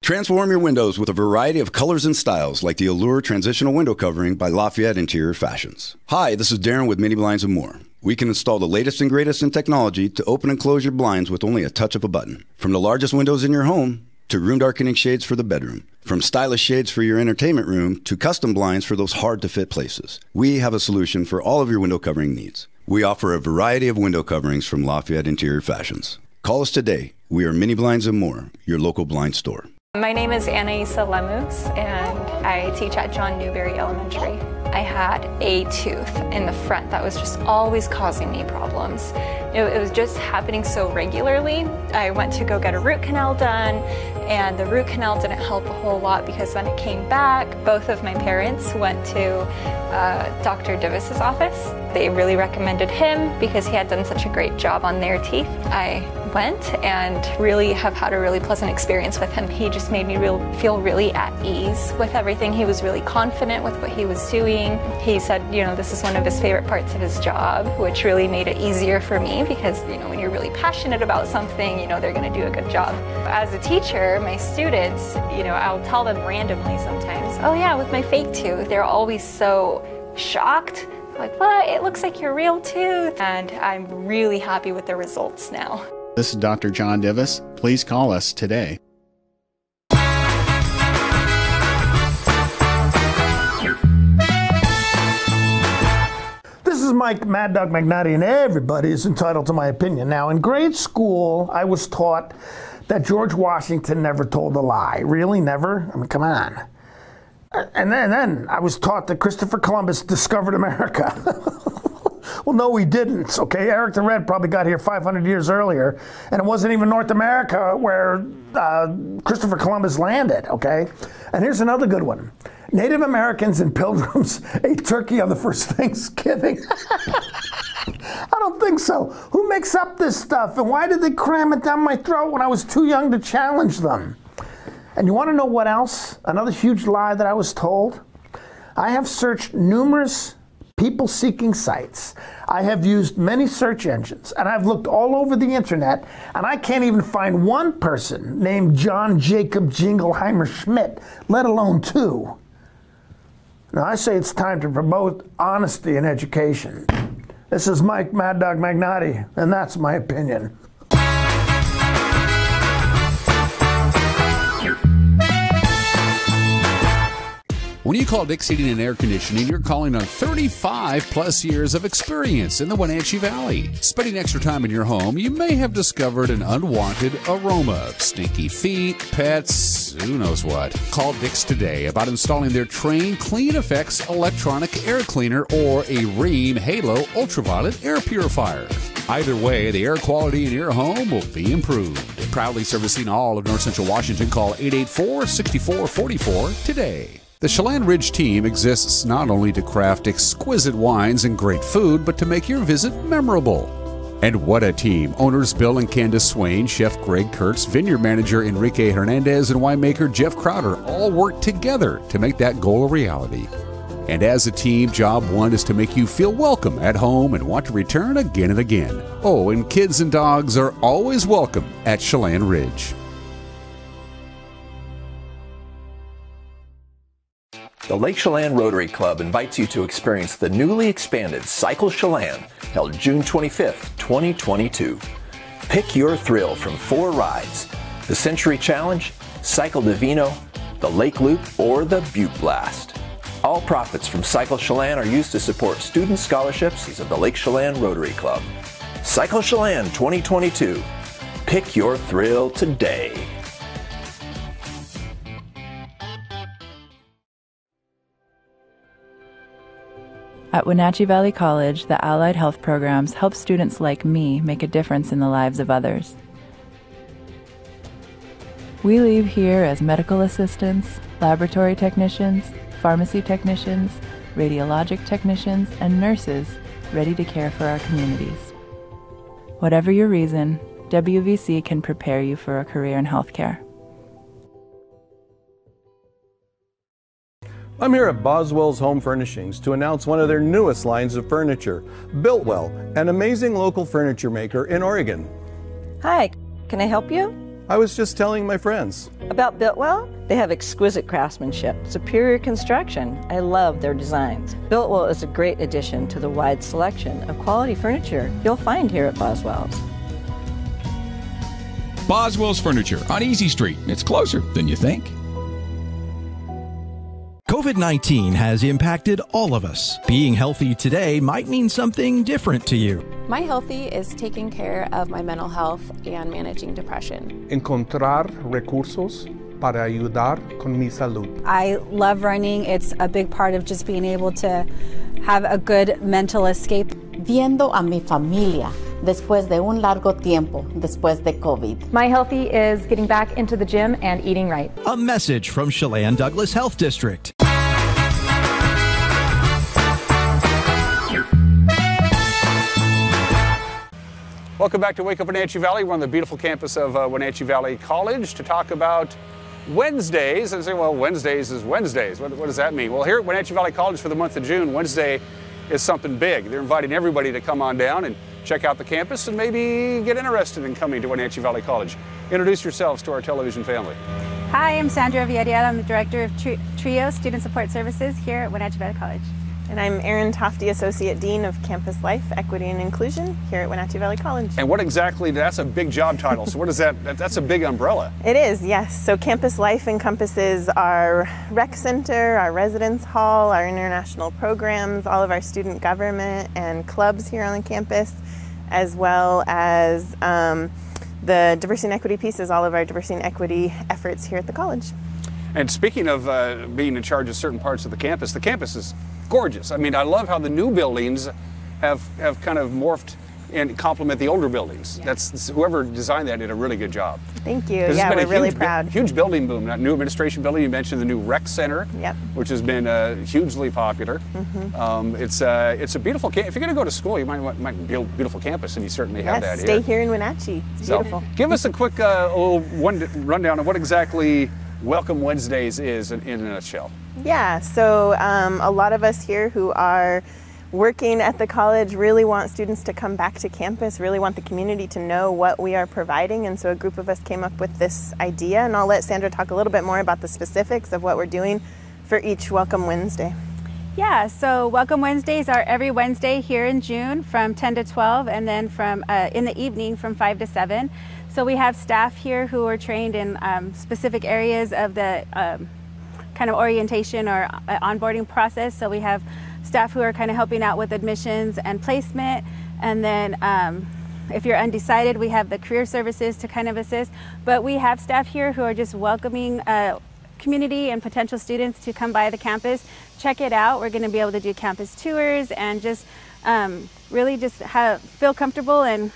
Transform your windows with a variety of colors and styles like the Allure Transitional Window Covering by Lafayette Interior Fashions. Hi, this is Darren with Mini Blinds and More. We can install the latest and greatest in technology to open and close your blinds with only a touch of a button. From the largest windows in your home to room darkening shades for the bedroom. From stylish shades for your entertainment room to custom blinds for those hard-to-fit places. We have a solution for all of your window covering needs. We offer a variety of window coverings from Lafayette Interior Fashions. Call us today. We are Mini Blinds and More, your local blind store. My name is Anaisa Lemus, and I teach at John Newberry Elementary. I had a tooth in the front that was just always causing me problems. It was just happening so regularly. I went to go get a root canal done, and the root canal didn't help a whole lot because then it came back. Both of my parents went to Dr. Divis's office. They really recommended him because he had done such a great job on their teeth. I went and really have had a really pleasant experience with him. He just made me feel really at ease with everything. He was really confident with what he was doing. He said, you know, this is one of his favorite parts of his job, which really made it easier for me because, you know, when you're really passionate about something, you know, they're going to do a good job. As a teacher, my students, you know, I'll tell them randomly sometimes, oh yeah, with my fake tooth. They're always so shocked. Like, what? It looks like your real tooth. And I'm really happy with the results now. This is Dr. John Divis. Please call us today. This is Mike Mad Dog Magnati, and everybody is entitled to my opinion. Now, in grade school, I was taught that George Washington never told a lie. Really? Never? I mean, come on. And then I was taught that Christopher Columbus discovered America. Well, no, he didn't, okay? Eric the Red probably got here 500 years earlier, and it wasn't even North America where Christopher Columbus landed, okay? And here's another good one. Native Americans and pilgrims ate turkey on the first Thanksgiving. I don't think so. Who makes up this stuff, and why did they cram it down my throat when I was too young to challenge them? And you want to know what else? Another huge lie that I was told? I have searched numerous people-seeking sites. I have used many search engines, and I've looked all over the internet, and I can't even find one person named John Jacob Jingleheimer Schmidt, let alone two. Now, I say it's time to promote honesty in education. This is Mike Mad Dog Magnotti, and that's my opinion. When you call Dick's Heating and Air Conditioning, you're calling on 35-plus years of experience in the Wenatchee Valley. Spending extra time in your home, you may have discovered an unwanted aroma. Stinky feet, pets, who knows what. Call Dick's today about installing their Train Clean Effects electronic air cleaner or a Rheem Halo ultraviolet air purifier. Either way, the air quality in your home will be improved. Proudly servicing all of North Central Washington, call 884-6444 today. The Chelan Ridge team exists not only to craft exquisite wines and great food, but to make your visit memorable. And what a team! Owners Bill and Candace Swain, Chef Greg Kurtz, vineyard manager Enrique Hernandez, and winemaker Jeff Crowder all work together to make that goal a reality. And as a team, job one is to make you feel welcome at home and want to return again and again. Oh, and kids and dogs are always welcome at Chelan Ridge. The Lake Chelan Rotary Club invites you to experience the newly expanded Cycle Chelan, held June 25th, 2022. Pick your thrill from 4 rides: the Century Challenge, Cycle Divino, the Lake Loop, or the Butte Blast. All profits from Cycle Chelan are used to support student scholarships of the Lake Chelan Rotary Club. Cycle Chelan 2022. Pick your thrill today. At Wenatchee Valley College, the allied health programs help students like me make a difference in the lives of others. We leave here as medical assistants, laboratory technicians, pharmacy technicians, radiologic technicians, and nurses ready to care for our communities. Whatever your reason, WVC can prepare you for a career in healthcare. I'm here at Boswell's Home Furnishings to announce one of their newest lines of furniture, Builtwell, an amazing local furniture maker in Oregon. Hi, can I help you? I was just telling my friends. About Builtwell? They have exquisite craftsmanship, superior construction. I love their designs. Builtwell is a great addition to the wide selection of quality furniture you'll find here at Boswell's. Boswell's Furniture on Easy Street. It's closer than you think. COVID-19 has impacted all of us. Being healthy today might mean something different to you. My healthy is taking care of my mental health and managing depression. Encontrar recursos para ayudar con mi salud. I love running. It's a big part of just being able to have a good mental escape. Viendo a mi familia después de un largo tiempo, después de COVID. My healthy is getting back into the gym and eating right. A message from Chelan Douglas Health District. Welcome back to Wake Up Wenatchee Valley. We're on the beautiful campus of Wenatchee Valley College to talk about Wednesdays. And say, well, Wednesdays is Wednesdays. What does that mean? Well, here at Wenatchee Valley College for the month of June, Wednesday is something big. They're inviting everybody to come on down and check out the campus and maybe get interested in coming to Wenatchee Valley College. Introduce yourselves to our television family. Hi, I'm Sandra Villarreal. I'm the Director of TRIO Student Support Services here at Wenatchee Valley College. And I'm Erin, Tofte Associate Dean of Campus Life, Equity and Inclusion here at Wenatchee Valley College. And what exactly, that's a big job title, so what is that? That's a big umbrella. It is, yes. So Campus Life encompasses our rec center, our residence hall, our international programs, all of our student government and clubs here on the campus, as well as the diversity and equity pieces, all of our diversity and equity efforts here at the college. And speaking of being in charge of certain parts of the campus is gorgeous. I mean, I love how the new buildings have kind of morphed and complement the older buildings. Yeah. That's whoever designed that did a really good job. Thank you. Yeah, we're really proud. Huge building boom. That new administration building. You mentioned the new rec center, yep, which has been hugely popular. Mm-hmm. It's a beautiful campus. If you're going to go to school, you might build a beautiful campus, and you certainly have that here. Stay here in Wenatchee. It's beautiful. Give us a quick rundown of what exactly Welcome Wednesdays is in a nutshell. Yeah, so a lot of us here who are working at the college really want students to come back to campus, really want the community to know what we are providing, and so a group of us came up with this idea, and I'll let Sandra talk a little bit more about the specifics of what we're doing for each Welcome Wednesday. Yeah, so Welcome Wednesdays are every Wednesday here in June from 10 to 12, and then from in the evening from 5 to 7. So we have staff here who are trained in specific areas of the kind of orientation or onboarding process. So we have staff who are kind of helping out with admissions and placement, and then if you're undecided, we have the career services to kind of assist. But we have staff here who are just welcoming community and potential students to come by the campus, check it out. We're going to be able to do campus tours and just really just feel comfortable and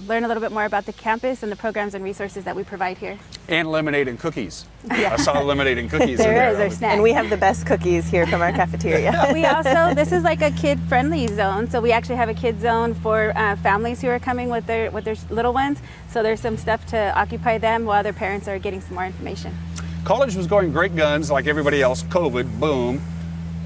learn a little bit more about the campus and the programs and resources that we provide here. And lemonade and cookies. Yeah. I saw lemonade and cookies in there there. is, snacks. And we have the best cookies here from our cafeteria. We also, this is like a kid-friendly zone, so we actually have a kid zone for families who are coming with their little ones. So there's some stuff to occupy them while their parents are getting some more information. College was going great guns like everybody else. COVID, boom.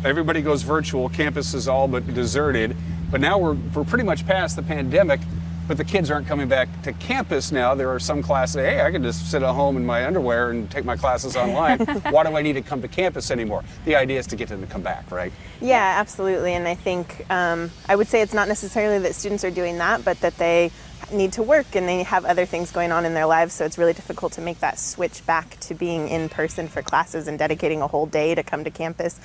Everybody goes virtual. Campus is all but deserted. But now we're pretty much past the pandemic, but the kids aren't coming back to campus now. There are some classes, hey, I can just sit at home in my underwear and take my classes online. Why do I need to come to campus anymore? The idea is to get them to come back, right? Yeah, absolutely. And I think I would say it's not necessarily that students are doing that, but that they need to work and they have other things going on in their lives, so it's really difficult to make that switch back to being in person for classes and dedicating a whole day to come to campus.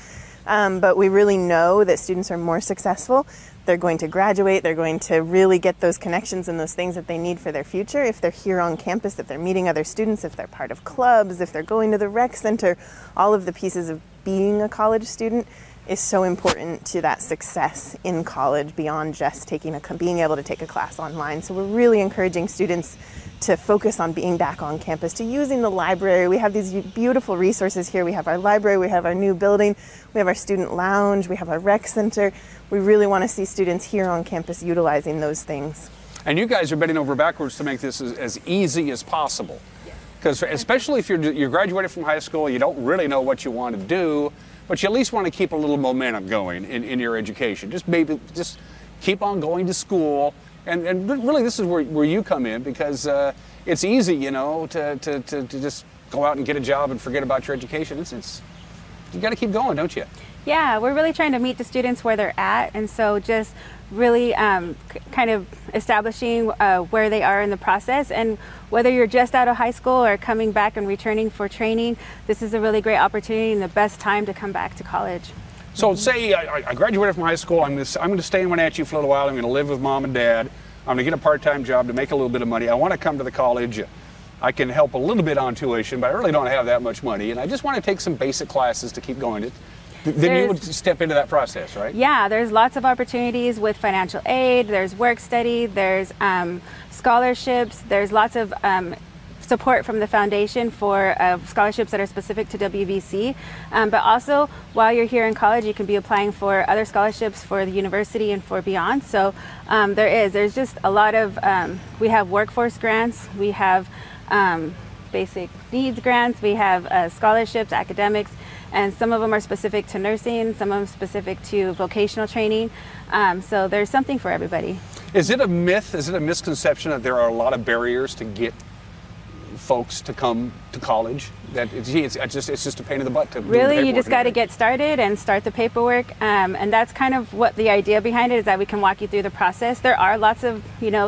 But we really know that students are more successful. They're going to graduate, they're going to really get those connections and those things that they need for their future if they're here on campus, if they're meeting other students, if they're part of clubs, if they're going to the rec center. All of the pieces of being a college student is so important to that success in college beyond just being able to take a class online. So we're really encouraging students to focus on being back on campus, to using the library. We have these beautiful resources here. We have our library, we have our new building, we have our student lounge, we have our rec center. We really want to see students here on campus utilizing those things. And you guys are bending over backwards to make this as easy as possible. Because especially if you're graduated from high school, you don't really know what you want to do, but you at least want to keep a little momentum going in your education. Just keep on going to school. And really this is where you come in, because it's easy, you know, to just go out and get a job and forget about your education. You got to keep going, don't you? Yeah, we're really trying to meet the students where they're at, and so just really kind of establishing where they are in the process. And whether you're just out of high school or coming back and returning for training, this is a really great opportunity and the best time to come back to college. So say I graduated from high school, I'm going to stay in Wenatchee for a little while, I'm going to live with mom and dad, I'm going to get a part-time job to make a little bit of money, I want to come to the college, I can help a little bit on tuition, but I really don't have that much money, and I just want to take some basic classes to keep going. Then you would step into that process, right? Yeah, there's lots of opportunities with financial aid, there's work study, there's scholarships, there's lots of support from the foundation for scholarships that are specific to WVC. But also, while you're here in college, you can be applying for other scholarships for the university and for beyond. So there's just a lot of, we have workforce grants, we have basic needs grants, we have scholarships, academics, and some of them are specific to nursing, some of them specific to vocational training. So there's something for everybody. Is it a myth, is it a misconception that there are a lot of barriers to get folks to come to college? That it's just a pain in the butt to really, you just got to get started and start the paperwork, and that's kind of what the idea behind it is, that we can walk you through the process. There are lots of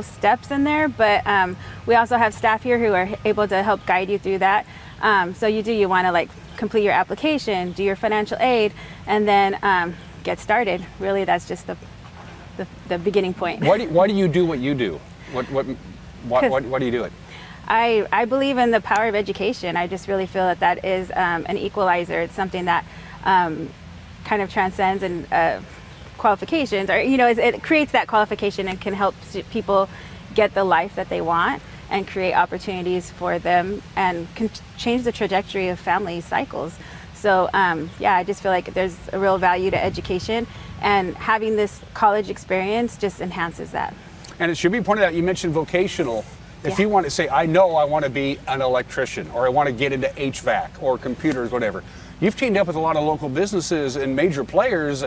steps in there, but we also have staff here who are able to help guide you through that. So you want to complete your application, do your financial aid, and then get started. Really, that's just the beginning point. Why do you do what you do? Why do you do it? I believe in the power of education. I just really feel that is an equalizer. It's something that kind of transcends and qualifications, or it creates that qualification and can help people get the life that they want and create opportunities for them and can change the trajectory of family cycles. So I just feel like there's a real value to education, and having this college experience just enhances that. And it should be pointed out, you mentioned vocational. If you want to say, I want to be an electrician, or I want to get into HVAC or computers, whatever, you've teamed up with a lot of local businesses and major players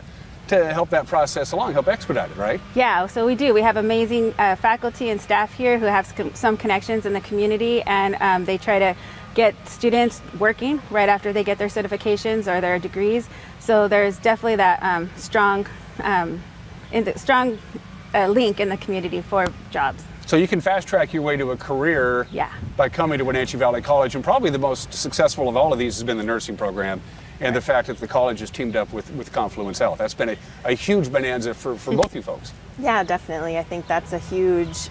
to help that process along, help expedite it, right? Yeah, so we do. We have amazing faculty and staff here who have some connections in the community, and they try to get students working right after they get their certifications or their degrees. So there's definitely that strong link in the community for jobs. So you can fast track your way to a career by coming to Wenatchee Valley College, and probably the most successful of all of these has been the nursing program, and the fact that the college has teamed up with Confluence Health. That's been a huge bonanza for both you folks. Yeah, definitely. I think that's a huge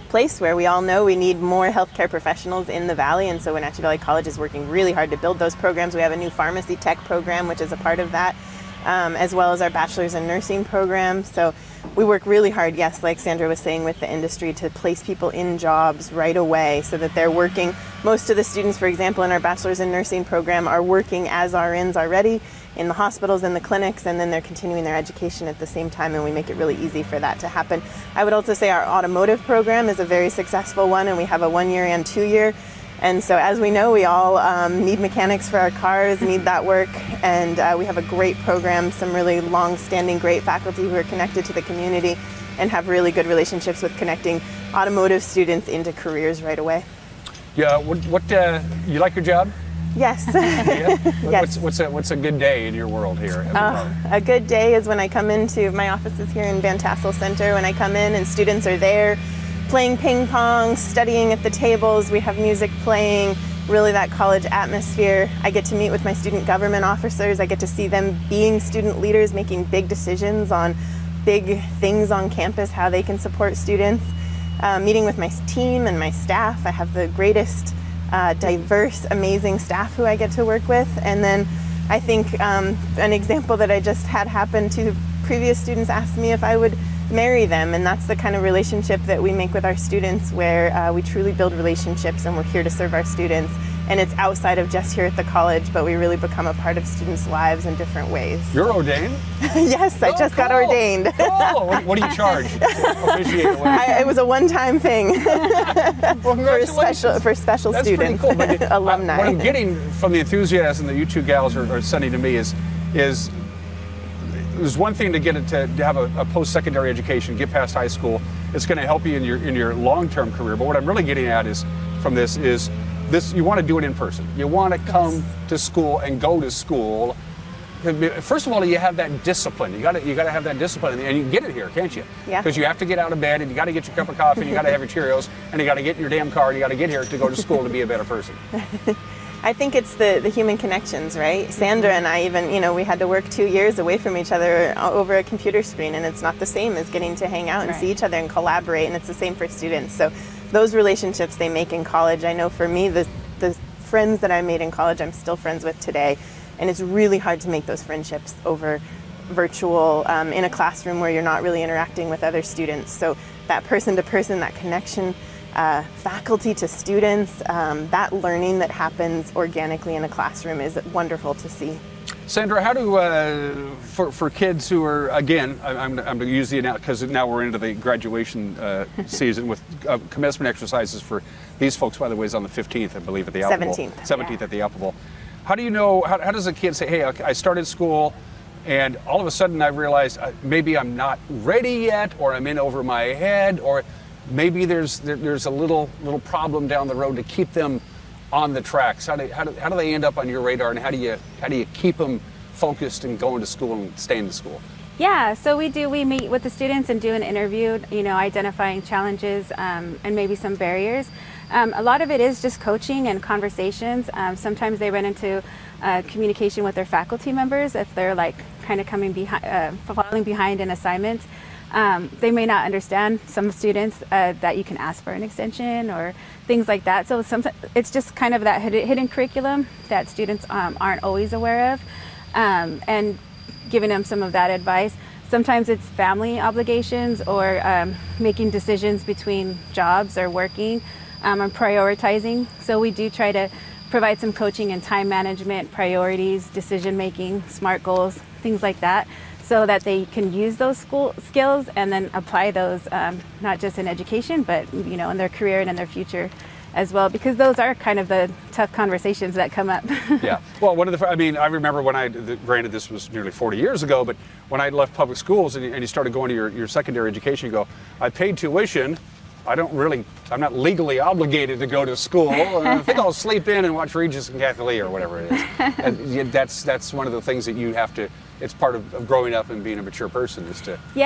place where we all know we need more healthcare professionals in the Valley, and so Wenatchee Valley College is working really hard to build those programs. We have a new pharmacy tech program, which is a part of that, as well as our bachelor's in nursing program. So we work really hard, yes, like Sandra was saying, with the industry to place people in jobs right away so that they're working. Most of the students, for example, in our bachelor's in nursing program are working as RNs already in the hospitals and the clinics, and then they're continuing their education at the same time, and we make it really easy for that to happen. I would also say our automotive program is a very successful one, and we have a 1-year and 2-year. And so as we know, we all need mechanics for our cars, need that work, and we have a great program, some really long-standing great faculty who are connected to the community and have really good relationships with connecting automotive students into careers right away. Yeah, you like your job? Yes. Yeah? Yes. What's a good day in your world here? A good day is when I come into my offices here in Van Tassel Center, when I come in and students are there playing ping pong, studying at the tables, we have music playing, really that college atmosphere. I get to meet with my student government officers, I get to see them being student leaders, making big decisions on big things on campus, how they can support students. Meeting with my team and my staff. I have the greatest, diverse, amazing staff who I get to work with. And then I think an example that I just had happen to previous students asked me if I would marry them, and that's the kind of relationship that we make with our students, where we truly build relationships and we're here to serve our students, and it's outside of just here at the college, but we really become a part of students' lives in different ways. You're ordained? Yes, I just got ordained. Oh, what do you charge? It was a one-time thing. for special That's students, pretty cool. But alumni. What I'm getting from the enthusiasm that you two gals are sending to me is there's one thing to get it to have a post-secondary education, get past high school. It's going to help you in your long-term career. But what I'm really getting at is you want to do it in person. You want to come to school and go to school. First of all, you have that discipline. You got to have that discipline, and you can get it here, can't you? Yeah. Because you have to get out of bed, and you got to get your cup of coffee, and you got to have your Cheerios, and you got to get in your damn car, and you got to get here to go to school to be a better person. I think it's the human connections, right? Sandra and I even, we had to work 2 years away from each other over a computer screen, and it's not the same as getting to hang out and see each other and collaborate, and it's the same for students. So those relationships they make in college, I know for me, the friends that I made in college, I'm still friends with today, and it's really hard to make those friendships over virtual, in a classroom where you're not really interacting with other students. So that person-to-person, that connection, faculty to students, that learning that happens organically in a classroom is wonderful to see. Sandra, how do, for kids who are, again, I'm going to use the analogy because now we're into the graduation season with commencement exercises for these folks, by the way, is on the 15th, I believe, at the Apple Bowl. 17th at the Apple Bowl. How do you know, how does a kid say, hey, I started school and all of a sudden I realized maybe I'm not ready yet, or I'm in over my head, or maybe there's a little problem down the road to keep them on the tracks? How do they end up on your radar, and how do you keep them focused and going to school and staying to school? Yeah, so we meet with the students and do an interview, identifying challenges and maybe some barriers. A lot of it is just coaching and conversations. Sometimes they run into communication with their faculty members if they're kind of falling behind in assignments. They may not understand, some students, that you can ask for an extension or things like that. So sometimes it's just kind of that hidden curriculum that students aren't always aware of, and giving them some of that advice. Sometimes it's family obligations or making decisions between jobs or working, and prioritizing. So we do try to provide some coaching in time management, priorities, decision making, SMART goals, things like that, so that they can use those school skills and then apply those not just in education, but in their career and in their future as well, because those are kind of the tough conversations that come up. Yeah. Well, I remember when granted this was nearly 40 years ago, but when I left public schools and you started going to your secondary education, you go, I paid tuition, I'm not legally obligated to go to school. I think I'll sleep in and watch Regis and Kathy Lee or whatever it is. And that's one of the things that you have to, it's part of growing up and being a mature person is to do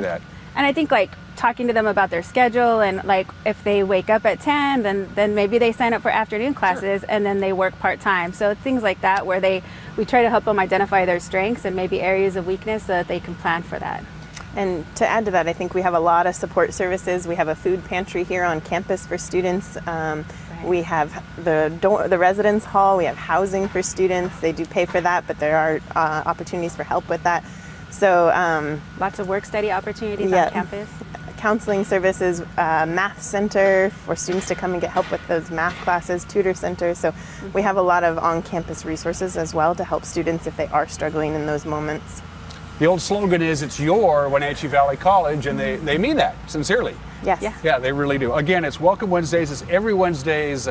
that. And I think like talking to them about their schedule and like if they wake up at 10, then maybe they sign up for afternoon classes and then they work part-time. So things like that where we try to help them identify their strengths and maybe areas of weakness so that they can plan for that. And to add to that, I think we have a lot of support services. We have a food pantry here on campus for students. We have the residence hall. We have housing for students. They do pay for that, but there are opportunities for help with that. So lots of work study opportunities on campus. Counseling services, math center for students to come and get help with those math classes, tutor center. So we have a lot of on-campus resources as well to help students if they are struggling in those moments. The old slogan is, it's your Wenatchee Valley College, and they mean that sincerely. Yes. Yeah, they really do. Again, it's Welcome Wednesdays. It's every Wednesdays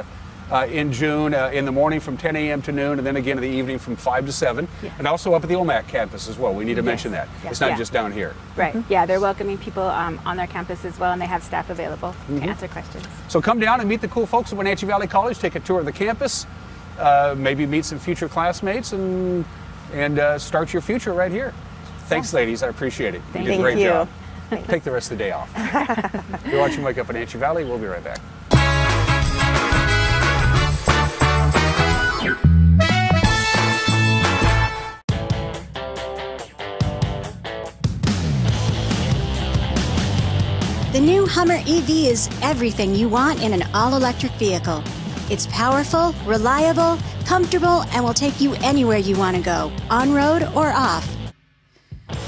in June, in the morning from 10 a.m. to noon, and then again in the evening from 5 to 7, and also up at the OMAC campus as well. We need to mention that. It's not just down here. Right. Yeah, they're welcoming people on their campus as well, and they have staff available to answer questions. So come down and meet the cool folks at Wenatchee Valley College, take a tour of the campus, maybe meet some future classmates, and start your future right here. Thanks, ladies. I appreciate it. You did a great job. Take the rest of the day off. You're watching Wake Up Wenatchee Valley. We'll be right back. The new Hummer EV is everything you want in an all-electric vehicle. It's powerful, reliable, comfortable, and will take you anywhere you want to go, on-road or off.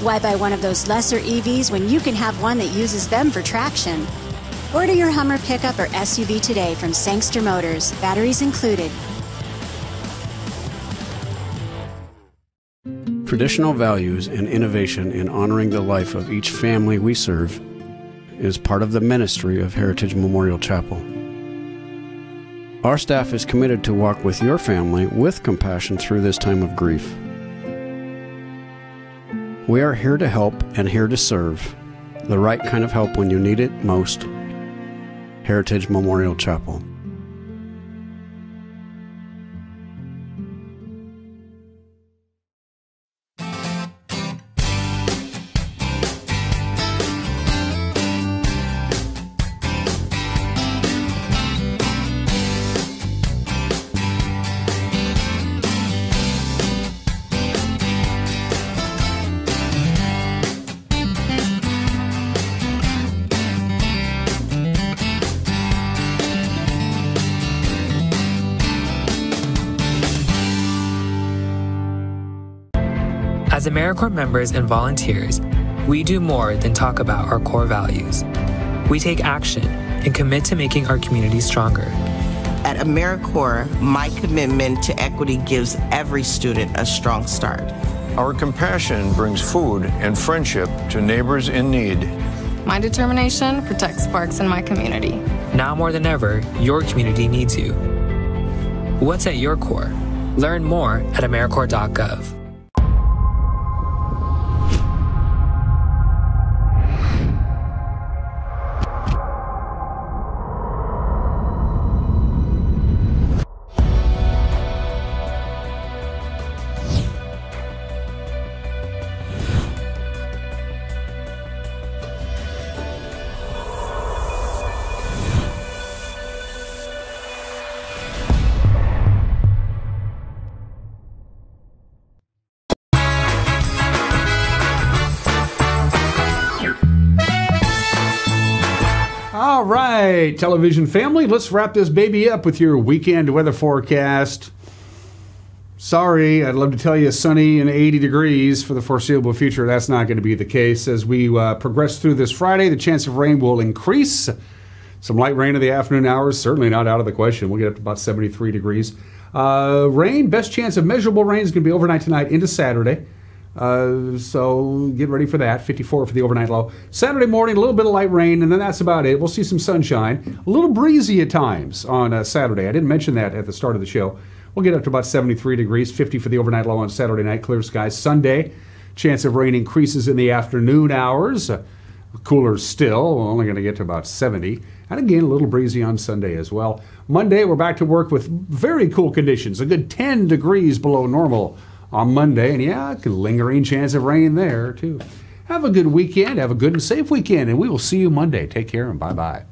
Why buy one of those lesser EVs when you can have one that uses them for traction? Order your Hummer pickup or SUV today from Sangster Motors, batteries included. Traditional values and innovation in honoring the life of each family we serve is part of the ministry of Heritage Memorial Chapel. Our staff is committed to walk with your family with compassion through this time of grief. We are here to help and here to serve, the right kind of help when you need it most. Heritage Memorial Chapel. As AmeriCorps members and volunteers, we do more than talk about our core values. We take action and commit to making our community stronger. At AmeriCorps, my commitment to equity gives every student a strong start. Our compassion brings food and friendship to neighbors in need. My determination protects parks in my community. Now more than ever, your community needs you. What's at your core? Learn more at AmeriCorps.gov. All right, television family, let's wrap this baby up with your weekend weather forecast. Sorry, I'd love to tell you sunny and 80 degrees for the foreseeable future. That's not going to be the case. As we progress through this Friday, the chance of rain will increase. Some light rain in the afternoon hours, certainly not out of the question. We'll get up to about 73 degrees. Rain, best chance of measurable rain is going to be overnight tonight into Saturday. So get ready for that. 54 for the overnight low. Saturday morning, a little bit of light rain, and then that's about it. We'll see some sunshine. A little breezy at times on Saturday. I didn't mention that at the start of the show. We'll get up to about 73 degrees, 50 for the overnight low on Saturday night. Clear skies. Sunday, chance of rain increases in the afternoon hours. Cooler still, we're only going to get to about 70. And again, a little breezy on Sunday as well. Monday, we're back to work with very cool conditions. A good 10 degrees below normal on Monday. And yeah, a lingering chance of rain there, too. Have a good weekend. Have a good and safe weekend. And we will see you Monday. Take care and bye-bye.